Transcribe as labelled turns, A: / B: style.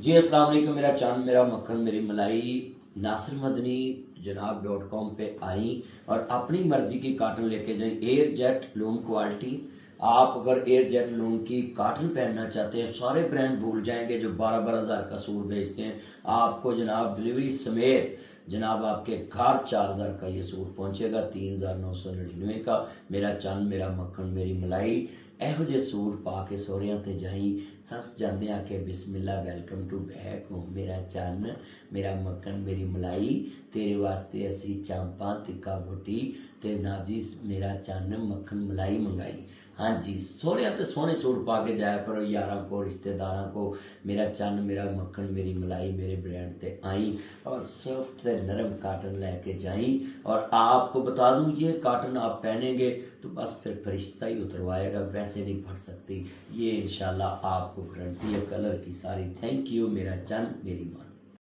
A: जी अस्सलाम वालेकुम। मेरा चांद मेरा मक्खन मेरी मलाई नासिर मदनी जनाब.com पे आई और अपनी मर्जी की काटन लेके जाएं। Air jet loom quality. आप अगर एयर जेट लूम की काटन पहनना चाहते हैं, सारे ब्रांड भूल जाएंगे जो 12-12 हज़ार का सूट बेचते हैं। आपको जनाब डिलीवरी समेत जनाब आपके घर 4 हज़ार का ये सूट पहुंचेगा, 3,999 का। मेरा चंद मेरा मक्खन मेरी मलाई ਇਹੋ ਜਿਹੇ सूट पा के ਸਹੁਰਿਆਂ ਤੇ ਜਾਈ ਸੱਸ ਜਾਂਦੇ आके बिस्मिल्लाह वेलकम टू बैक होम। मेरा चन्न मेरा मक्खन मेरी मलाई तेरे वास्ते असी चांपा तिक्का बोटी ते नाजी मेरा चन्न मक्खन मलाई मंगाई। हाँ जी, सोहरिया तो सोहने सूट पा के जाया करो यारों को रिश्तेदारों को। मेरा चन्न मेरा मक्खन मेरी मलाई मेरे ब्रांड ते आई और सॉफ्ट ते नरम काटन लेके जाई। और आपको बता दूं ये काटन आप पहनेंगे तो बस फिर फरिश्ता ही उतरवाएगा, वैसे नहीं फट सकती ये इंशाल्लाह, आपको गारंटी है कलर की सारी। थैंक यू मेरा चन्न मेरी मान।